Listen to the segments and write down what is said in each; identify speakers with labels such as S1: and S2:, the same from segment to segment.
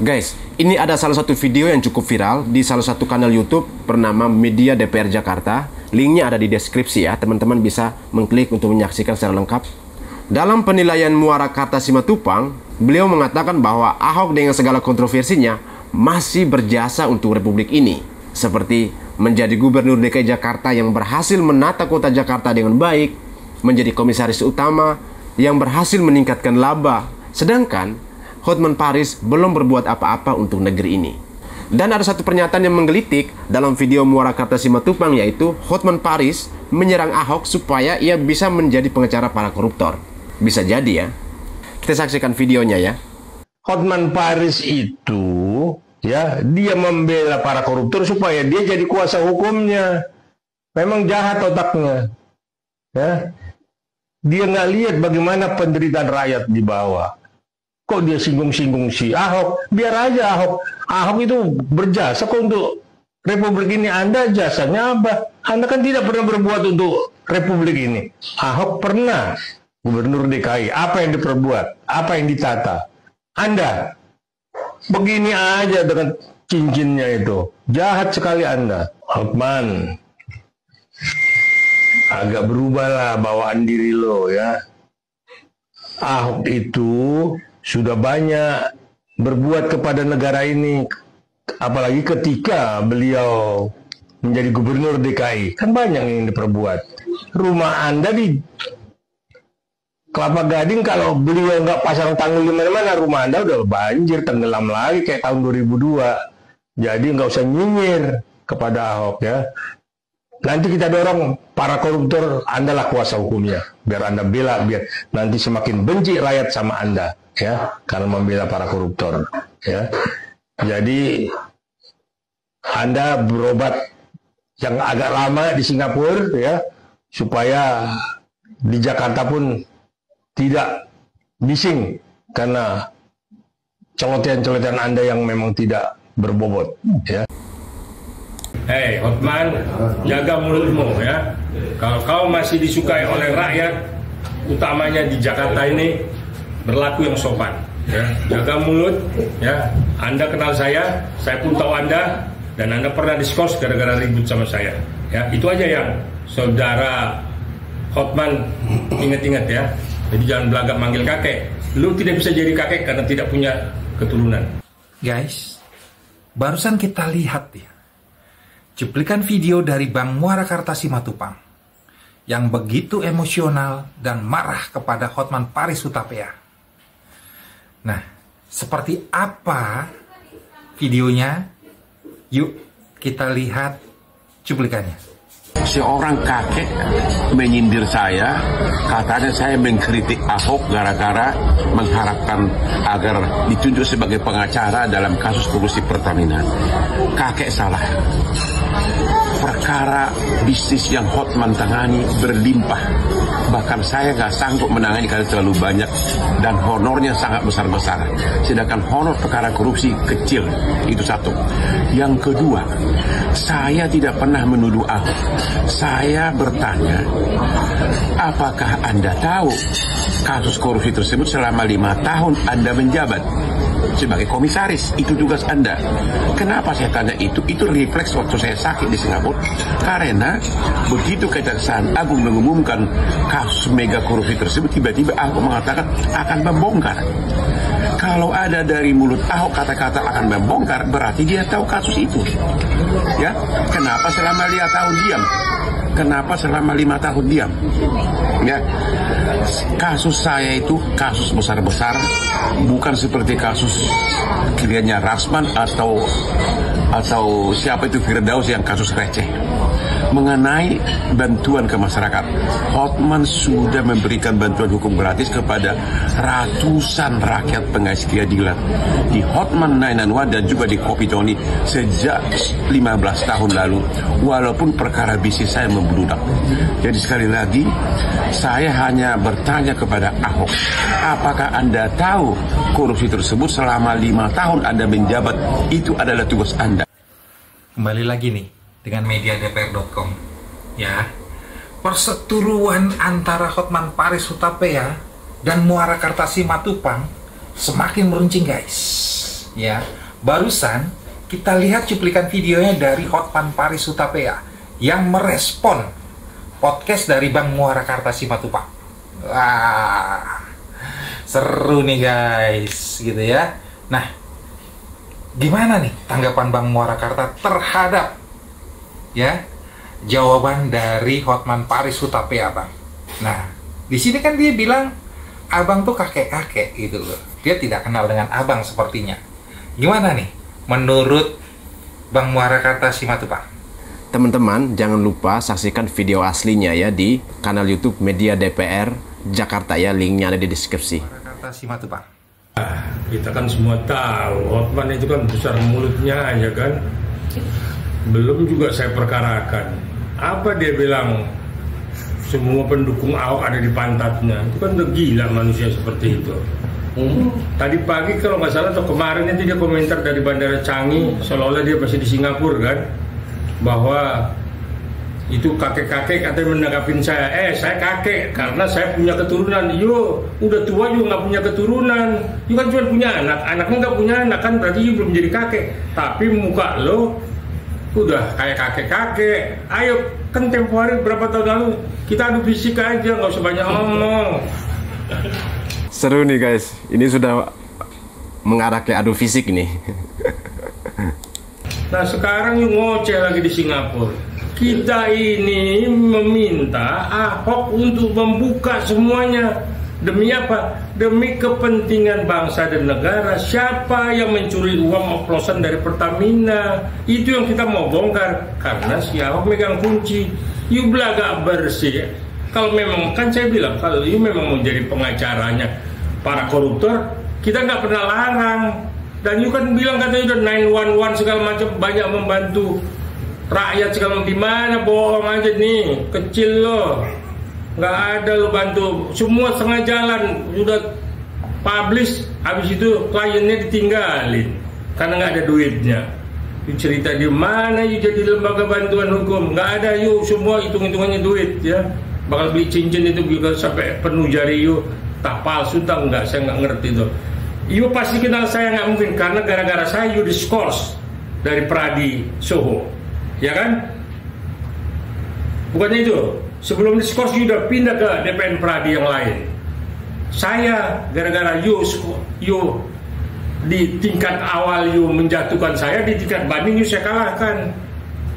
S1: Guys, ini ada salah satu video yang cukup viral di salah satu kanal YouTube bernama Media DPR Jakarta. Linknya ada di deskripsi ya, teman-teman bisa mengklik untuk menyaksikan secara lengkap. Dalam penilaian Muarakarta Simatupang, beliau mengatakan bahwa Ahok dengan segala kontroversinya masih berjasa untuk Republik ini. Seperti menjadi Gubernur DKI Jakarta yang berhasil menata kota Jakarta dengan baik, menjadi komisaris utama yang berhasil meningkatkan laba, sedangkan Hotman Paris belum berbuat apa-apa untuk negeri ini. Dan ada satu pernyataan yang menggelitik dalam video Muarakarta Simatupang, yaitu Hotman Paris menyerang Ahok supaya ia bisa menjadi pengacara para koruptor. Bisa jadi ya. Kita saksikan videonya ya.
S2: Hotman Paris itu ya, dia membela para koruptor supaya dia jadi kuasa hukumnya. Memang jahat otaknya. Ya. Dia nggak lihat bagaimana penderitaan rakyat di bawah. Kok dia singgung-singgung si Ahok? Biar aja Ahok. Ahok itu berjasa kok untuk Republik ini. Anda jasanya apa? Anda kan tidak pernah berbuat untuk Republik ini. Ahok pernah Gubernur DKI. Apa yang diperbuat? Apa yang ditata? Anda begini aja dengan cincinnya itu. Jahat sekali Anda. Hotman, agak berubahlah bawaan diri lo ya. Ahok itu sudah banyak berbuat kepada negara ini, apalagi ketika beliau menjadi Gubernur DKI. Kan banyak yang diperbuat. Rumah Anda di Kelapa Gading, kalau beliau nggak pasang tanggul di mana-mana, rumah Anda udah banjir, tenggelam lagi kayak tahun 2002. Jadi nggak usah nyinyir kepada Ahok ya. Nanti kita dorong para koruptor, Anda lah kuasa hukumnya. Biar Anda bela, biar nanti semakin benci rakyat sama Anda ya, karena membela para koruptor ya. Jadi Anda berobat yang agak lama di Singapura ya, supaya di Jakarta pun tidak bising karena celotehan-celotehan Anda yang memang tidak berbobot ya.
S3: Hei Hotman, jaga mulutmu ya. Kalau kau masih disukai oleh rakyat, utamanya di Jakarta ini, berlaku yang sopan ya. Jaga mulut ya. Anda kenal saya pun tahu Anda, dan Anda pernah diskors gara-gara ribut sama saya ya. Itu aja yang saudara Hotman ingat-ingat ya. Jadi jangan belagak manggil kakek. Lu tidak bisa jadi kakek karena tidak punya keturunan.
S4: Guys, barusan kita lihat ya, cuplikan video dari Bang Muarakarta Simatupang yang begitu emosional dan marah kepada Hotman Paris Hutapea. Nah, seperti apa videonya? Yuk kita lihat cuplikannya.
S5: Seorang kakek menyindir saya, katanya saya mengkritik Ahok gara-gara mengharapkan agar ditunjuk sebagai pengacara dalam kasus korupsi Pertamina. Kakek salah. Perkara bisnis yang Hotman tangani berlimpah. Bahkan saya nggak sanggup menangani karena terlalu banyak dan honornya sangat besar-besar. Sedangkan honor perkara korupsi kecil. Itu satu. Yang kedua, saya tidak pernah menuduh Ahok. Saya bertanya, apakah Anda tahu kasus korupsi tersebut selama 5 tahun Anda menjabat sebagai komisaris? Itu tugas Anda. Kenapa saya tanya itu? Itu refleks waktu saya sakit di Singapura. Karena begitu Kejaksaan Agung mengumumkan kasus mega korupsi tersebut, tiba-tiba Ahok mengatakan akan membongkar. Kalau ada dari mulut Ahok kata-kata akan membongkar, berarti dia tahu kasus itu. Ya, kenapa selama 5 tahun diam? Kenapa selama 5 tahun diam? Ya, kasus saya itu kasus besar-besar, bukan seperti kasus kliennya Rasman atau siapa itu Firdaus yang kasus receh. Mengenai bantuan ke masyarakat, Hotman sudah memberikan bantuan hukum gratis kepada ratusan rakyat pengais keadilan di Hotman 991 dan juga di Kopi Tony sejak 15 tahun lalu, walaupun perkara bisnis saya membludak. Jadi sekali lagi, saya hanya bertanya kepada Ahok, apakah Anda tahu korupsi tersebut selama 5 tahun Anda menjabat? Itu adalah tugas Anda.
S4: Kembali lagi nih dengan mediadpr.com ya. Perseteruan antara Hotman Paris Hutapea dan Muarakarta Simatupang semakin meruncing guys. ya, barusan kita lihat cuplikan videonya dari Hotman Paris Hutapea yang merespon podcast dari Bang Muara Karta Simatupang. Wah, seru nih guys, gitu ya. Nah, gimana nih tanggapan Bang Muara Karta terhadap ya jawaban dari Hotman Paris Hutapea, Bang? Nah, di sini kan dia bilang abang tuh kakek-kakek gitu loh. Dia tidak kenal dengan abang sepertinya. Gimana nih menurut Bang Muara Karta Simatupang?
S1: Teman-teman, jangan lupa saksikan video aslinya ya di kanal YouTube Media DPR Jakarta ya, linknya ada di deskripsi.
S4: Muara Karta Simatupang.
S3: Kita kan semua tahu Hotman itu kan besar mulutnya aja kan. Belum juga saya perkarakan. Apa dia bilang semua pendukung Ahok ada di pantatnya? Itu kan udah gila manusia seperti itu. Tadi pagi kalau nggak salah atau kemarin itu dia komentar dari Bandara Changi, seolah-olah dia masih di Singapura kan, bahwa itu kakek-kakek katanya menanggapin saya. Saya kakek karena saya punya keturunan. Yo, udah tua juga nggak punya keturunan. Yo kan cuma punya anak, anaknya nggak punya anak kan, berarti yo belum jadi kakek. Tapi muka lo udah kayak kakek-kakek. Ayo, kan tempo hari berapa tahun lalu kita adu fisik aja, nggak usah banyak ngomong.
S1: Seru nih guys, ini sudah mengarah ke adu fisik nih.
S3: Nah sekarang yuk ngoceh lagi di Singapura. Kita ini meminta Ahok untuk membuka semuanya. Demi apa? Demi kepentingan bangsa dan negara. Siapa yang mencuri uang oplosan dari Pertamina? Itu yang kita mau bongkar. Karena si Ahok megang kunci. You belaga bersih. Kalau memang, kan saya bilang, kalau you memang mau jadi pengacaranya para koruptor, kita nggak pernah larang. Dan you kan bilang katanya udah 911 segala macam, banyak membantu rakyat segala macam. Di mana bohong aja nih, kecil loh. Nggak ada lo bantu, semua setengah jalan udah publish, habis itu kliennya ditinggalin karena nggak ada duitnya. You cerita di mana you jadi lembaga bantuan hukum? Nggak ada, you semua hitung-hitungannya duit ya. Bakal beli cincin itu juga sampai penuh jari you, tak palsu tak enggak, saya nggak ngerti itu. You pasti kenal saya, nggak mungkin, karena gara-gara saya you diskors dari Pradi Soho, ya kan? Bukannya itu, sebelum diskors you udah pindah ke DPN Pradi yang lain. Saya gara-gara you di tingkat awal you menjatuhkan saya, di tingkat banding you saya kalahkan.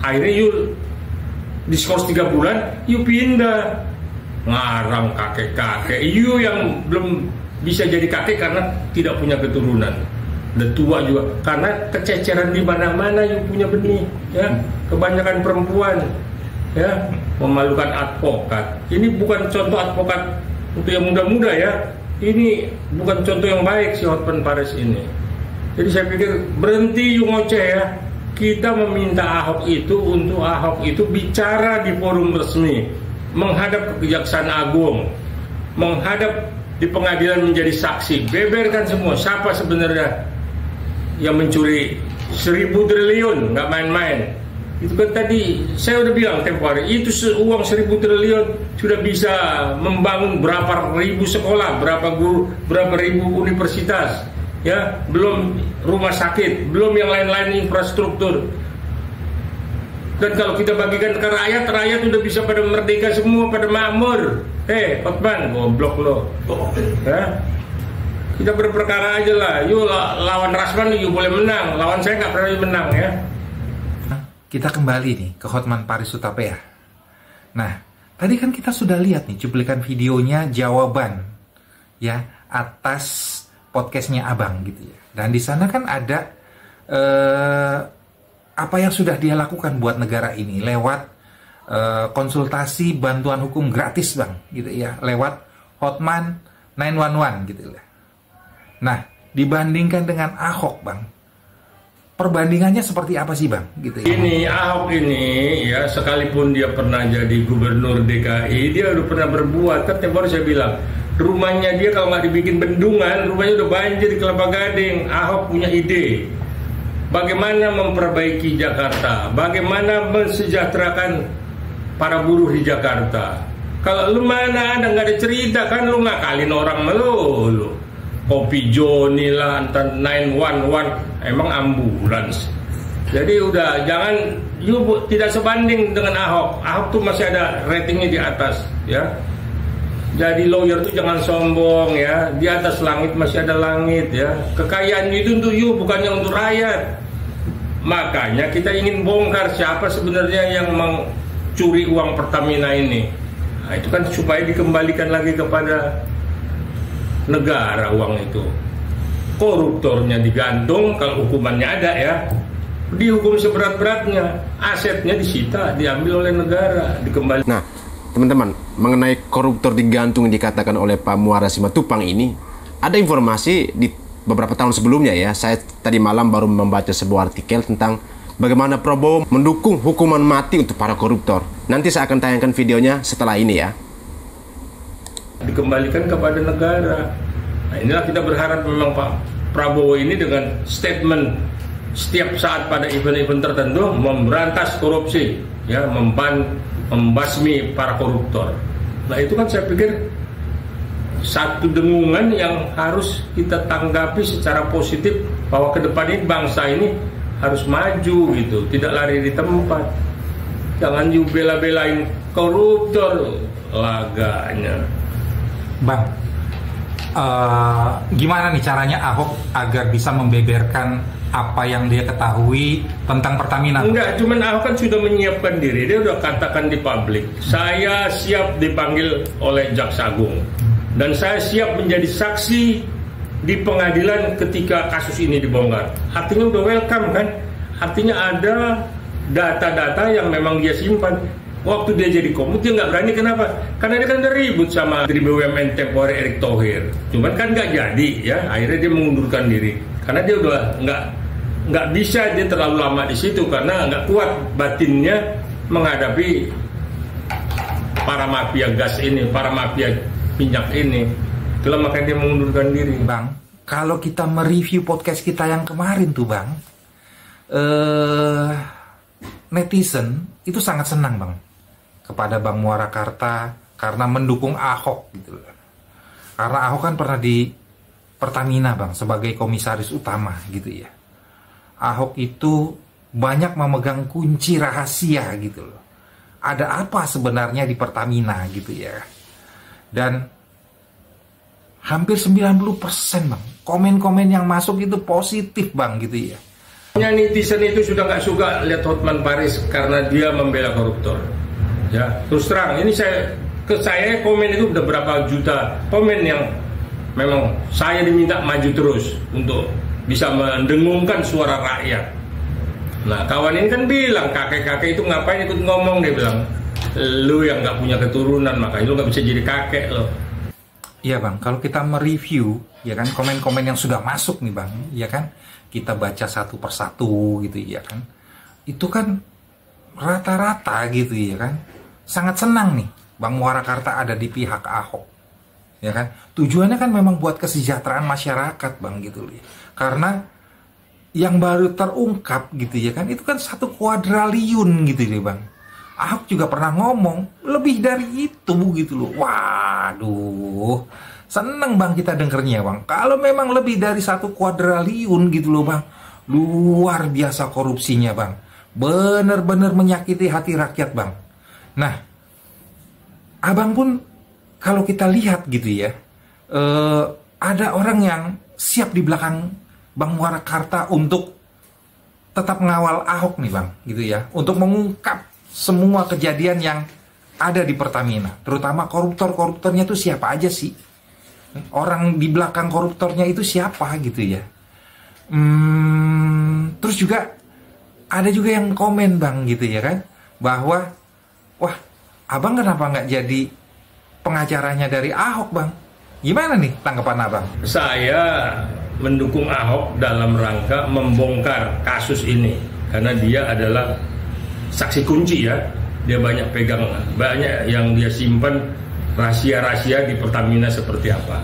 S3: Akhirnya you diskors 3 bulan, you pindah. Ngarang kakek-kakek, you yang belum bisa jadi kakek karena tidak punya keturunan. Udah tua juga, karena kececeran di mana-mana you punya benih, ya. Kebanyakan perempuan, ya, memalukan advokat. Ini bukan contoh advokat untuk yang muda-muda ya. Ini bukan contoh yang baik si Hotman Paris ini. Jadi saya pikir berhenti you ngoceh ya. Kita meminta Ahok itu untuk Ahok itu bicara di forum resmi, menghadap ke Kejaksaan Agung, menghadap di pengadilan menjadi saksi, beberkan semua siapa sebenarnya yang mencuri 1.000 triliun, nggak main-main. Itu kan tadi saya udah bilang tempo hari, itu uang 1.000 triliun sudah bisa membangun berapa ribu sekolah, berapa guru, berapa ribu universitas, ya, belum rumah sakit, belum yang lain-lain infrastruktur. Dan kalau kita bagikan ke rakyat, rakyat udah bisa pada merdeka semua, pada makmur. Hotman, goblok lo. Ya? Kita berperkara aja lah. Yuk lawan Rasman, yuk boleh menang. Lawan saya nggak pernah menang ya.
S4: Kita kembali nih ke Hotman Paris Hutapea. Nah, tadi kan kita sudah lihat nih cuplikan videonya jawaban ya atas podcastnya Abang gitu ya. Dan di sana kan ada apa yang sudah dia lakukan buat negara ini lewat konsultasi bantuan hukum gratis Bang gitu ya, lewat Hotman 911 gitu ya. Nah, dibandingkan dengan Ahok Bang, perbandingannya seperti apa sih Bang gitu ya?
S3: Ini Ahok ini ya, sekalipun dia pernah jadi gubernur DKI, dia udah pernah berbuat. Kan baru saya bilang, rumahnya dia kalau nggak dibikin bendungan, rumahnya udah banjir di Kelapa Gading. Ahok punya ide bagaimana memperbaiki Jakarta, bagaimana mensejahterakan para buruh di Jakarta. Kalau lu mana ada nggak ada cerita kan, lu ngakalin orang melulu. Kopi Joni lah, antar 911, emang ambulans. Jadi udah jangan, tidak sebanding dengan Ahok. Ahok tuh masih ada ratingnya di atas, ya. Jadi lawyer tuh jangan sombong, ya. Di atas langit masih ada langit, ya. Kekayaan itu untuk bukannya untuk rakyat. Makanya kita ingin bongkar siapa sebenarnya yang mencuri uang Pertamina ini. Nah, itu kan supaya dikembalikan lagi kepada negara uang itu. Koruptornya digantung, kalau hukumannya ada, ya. Dihukum seberat-beratnya, asetnya disita, diambil oleh negara, dikembalikan.
S1: Nah, teman-teman, mengenai koruptor digantung yang dikatakan oleh Pak Muara Simatupang ini, ada informasi di beberapa tahun sebelumnya, ya. Saya tadi malam baru membaca sebuah artikel tentang bagaimana Prabowo mendukung hukuman mati untuk para koruptor. Nanti saya akan tayangkan videonya setelah ini, ya.
S3: Dikembalikan kepada negara. Nah, inilah kita berharap memang Pak Prabowo ini dengan statement setiap saat pada event-event tertentu memberantas korupsi, ya, membasmi para koruptor. Nah, itu kan saya pikir satu dengungan yang harus kita tanggapi secara positif, bahwa ke depan ini bangsa ini harus maju gitu, tidak lari di tempat. Jangan bela-belain koruptor laganya.
S4: Bang, gimana nih caranya Ahok agar bisa membeberkan apa yang dia ketahui tentang Pertamina?
S3: Enggak, cuman Ahok kan sudah menyiapkan diri. Dia udah katakan di publik, saya siap dipanggil oleh Jaksa Agung, dan saya siap menjadi saksi di pengadilan ketika kasus ini dibongkar. Artinya udah welcome kan? Artinya ada data-data yang memang dia simpan. Waktu dia jadi Komut, dia nggak berani. Kenapa? Karena dia kan udah ribut sama Menteri BUMN temporer Erick Thohir. Cuman kan nggak jadi, ya. Akhirnya dia mengundurkan diri. Karena dia udah nggak bisa, dia terlalu lama di situ karena nggak kuat batinnya menghadapi para mafia gas ini, para mafia minyak ini. Itulah makanya dia mengundurkan diri.
S4: Bang, kalau kita mereview podcast kita yang kemarin tuh, Bang, netizen itu sangat senang, Bang, kepada Bang Muara Karta karena mendukung Ahok gitu. Karena Ahok kan pernah di Pertamina, Bang, sebagai komisaris utama gitu, ya. Ahok itu banyak memegang kunci rahasia gitu loh. Ada apa sebenarnya di Pertamina gitu, ya. Dan hampir 90%, Bang, komen-komen yang masuk itu positif, Bang, gitu, ya.
S3: Netizen itu sudah nggak suka lihat Hotman Paris karena dia membela koruptor. Ya, terus terang, ini saya komen itu udah berapa juta komen yang memang saya diminta maju terus untuk bisa mendengungkan suara rakyat. Nah, kawan ini kan bilang, kakek-kakek itu ngapain ikut ngomong, dia bilang, lu yang nggak punya keturunan, makanya lu nggak bisa jadi kakek loh.
S4: Iya, Bang, kalau kita mereview, ya kan, komen-komen yang sudah masuk nih, Bang, ya kan, kita baca satu persatu gitu, ya kan, itu kan rata-rata gitu, ya kan, sangat senang nih Bang Muara Karta ada di pihak Ahok, ya kan. Tujuannya kan memang buat kesejahteraan masyarakat, Bang, gitu, ya. Karena yang baru terungkap gitu, ya kan, itu kan 1 kuadriliun gitu, ya, Bang. Ahok juga pernah ngomong lebih dari itu gitu loh. Waduh, seneng, Bang, kita dengernya, Bang. Kalau memang lebih dari 1 kuadriliun gitu loh, Bang, luar biasa korupsinya, Bang. Bener-bener menyakiti hati rakyat, Bang. Nah, Abang pun kalau kita lihat gitu, ya, ada orang yang siap di belakang Bang Muara Karta untuk tetap mengawal Ahok nih, Bang, gitu, ya, untuk mengungkap semua kejadian yang ada di Pertamina, terutama koruptornya itu siapa aja sih, orang di belakang koruptornya itu siapa gitu, ya. Terus juga ada juga yang komen, Bang, gitu, ya kan, bahwa wah, Abang kenapa nggak jadi pengacaranya dari Ahok, Bang? Gimana nih tanggapan Abang?
S3: Saya mendukung Ahok dalam rangka membongkar kasus ini karena dia adalah saksi kunci, ya. Dia banyak pegang, banyak yang dia simpan rahasia-rahasia di Pertamina seperti apa.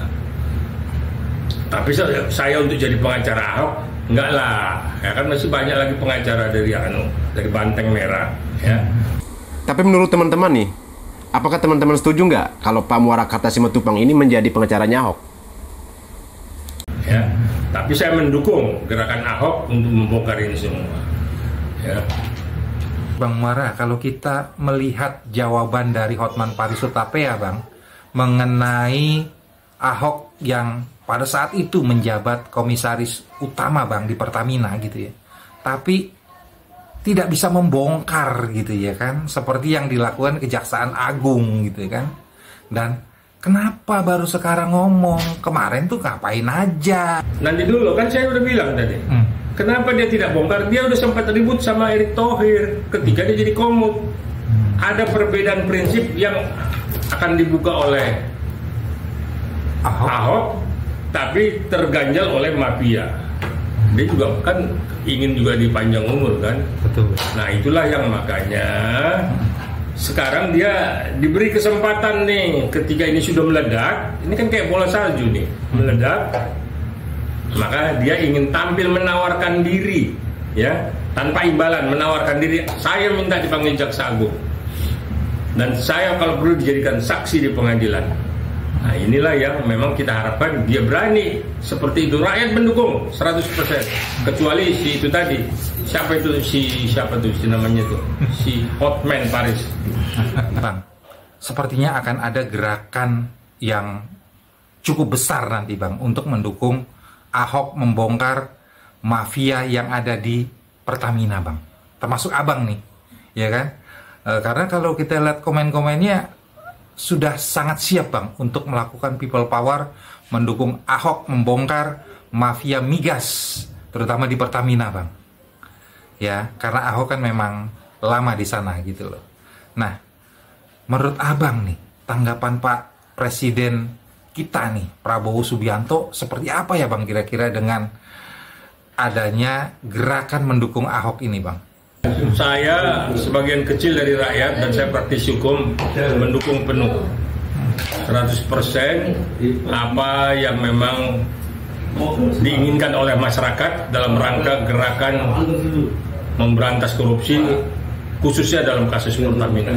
S3: Tapi saya untuk jadi pengacara Ahok, enggak lah, ya kan masih banyak lagi pengacara dari Banteng Merah, ya.
S1: Tapi menurut teman-teman nih, apakah teman-teman setuju nggak kalau Pak Muara Karta Simatupang ini menjadi pengacaranya Ahok?
S3: ya. Tapi saya mendukung gerakan Ahok untuk membongkar ini semua. Ya.
S4: Bang Muara, kalau kita melihat jawaban dari Hotman Paris Hutapea, Bang, mengenai Ahok yang pada saat itu menjabat komisaris utama, Bang, di Pertamina gitu ya, tapi tidak bisa membongkar gitu ya kan, seperti yang dilakukan Kejaksaan Agung gitu ya kan. Dan kenapa baru sekarang ngomong? Kemarin tuh ngapain aja?
S3: Nanti dulu, kan saya udah bilang tadi. Kenapa dia tidak bongkar? Dia udah sempat ribut sama Erick Thohir ketika dia jadi Komut. Ada perbedaan prinsip yang akan dibuka oleh Ahok, tapi terganjal oleh mafia. Dia juga kan ingin juga dipanjang umur kan.
S4: Betul.
S3: Nah itulah yang makanya sekarang dia diberi kesempatan nih, ketika ini sudah meledak. Ini kan kayak bola salju nih, meledak. Maka dia ingin tampil menawarkan diri, ya, tanpa imbalan, menawarkan diri. Saya minta dipanggil Jaksa Agung, dan saya kalau perlu dijadikan saksi di pengadilan. Nah inilah yang memang kita harapkan dia berani seperti itu. Rakyat mendukung 100%, kecuali si itu tadi, siapa tuh si namanya tuh, si Hotman Paris.
S4: Bang, sepertinya akan ada gerakan yang cukup besar nanti, Bang, untuk mendukung Ahok membongkar mafia yang ada di Pertamina, Bang, termasuk Abang nih, ya kan? Karena kalau kita lihat komen-komennya sudah sangat siap, Bang, untuk melakukan people power, mendukung Ahok membongkar mafia migas, terutama di Pertamina, Bang. Ya, karena Ahok kan memang lama di sana gitu loh. Nah, menurut Abang nih, tanggapan Pak Presiden kita nih, Prabowo Subianto, seperti apa ya, Bang, kira-kira dengan adanya gerakan mendukung Ahok ini, Bang?
S3: Saya sebagian kecil dari rakyat dan saya praktisi hukum mendukung penuh 100% apa yang memang diinginkan oleh masyarakat dalam rangka gerakan memberantas korupsi, khususnya dalam kasus Pertamina.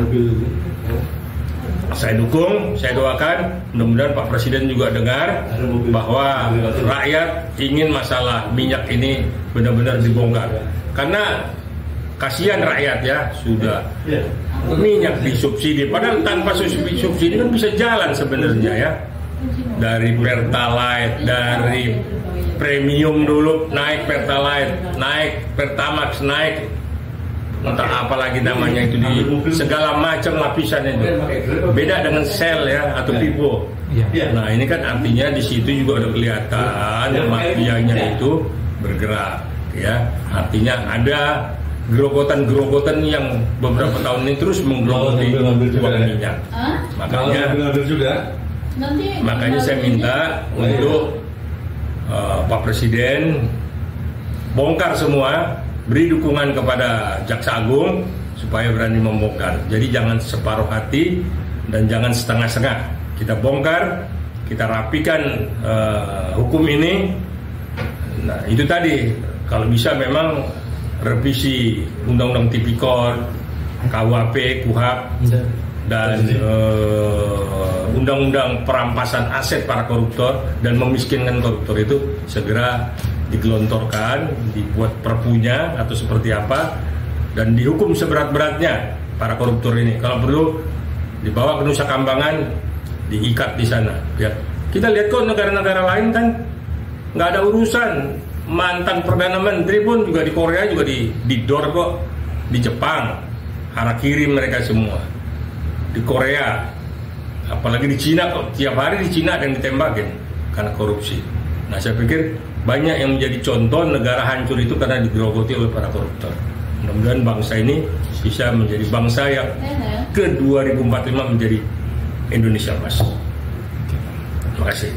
S3: Saya dukung, saya doakan, mudah-mudahan Pak Presiden juga dengar bahwa rakyat ingin masalah minyak ini benar-benar dibongkar. Karena kasihan rakyat ya, sudah minyak disubsidi, padahal tanpa subsidi kan bisa jalan sebenarnya ya. Dari Pertalite, dari premium dulu naik Pertalite, naik Pertamax, naik entah apa lagi namanya itu, di segala macam lapisan itu. Beda dengan Shell ya, atau Vivo. Nah ini kan artinya di situ juga udah kelihatan mafianya itu bergerak ya. Artinya ada gerogotan-gerogotan yang beberapa tahun ini terus menggerogoti uang minyak. Makanya saya minta untuk Pak Presiden bongkar semua, beri dukungan kepada Jaksa Agung supaya berani membongkar. Jadi jangan separuh hati dan jangan setengah-setengah. Kita bongkar, kita rapikan hukum ini. Nah itu tadi, kalau bisa memang revisi Undang-Undang Tipikor, KUHP, dan Undang-Undang perampasan aset para koruptor dan memiskinkan koruptor itu segera digelontorkan, dibuat perpunya atau seperti apa, dan dihukum seberat-beratnya para koruptor ini. Kalau perlu dibawa ke Nusa Kambangan, diikat di sana. Ya. Kita lihat kok negara-negara lain kan nggak ada urusan. Mantan Perdana Menteri pun juga di Korea juga didor kok, di Jepang harakiri mereka semua, di Korea, apalagi di Cina kok, tiap hari di Cina ada yang ditembakin karena korupsi. Nah saya pikir banyak yang menjadi contoh negara hancur itu karena digerogoti oleh para koruptor. Mudah-mudahan bangsa ini bisa menjadi bangsa yang ke 2045 menjadi Indonesia Mas. Terima kasih.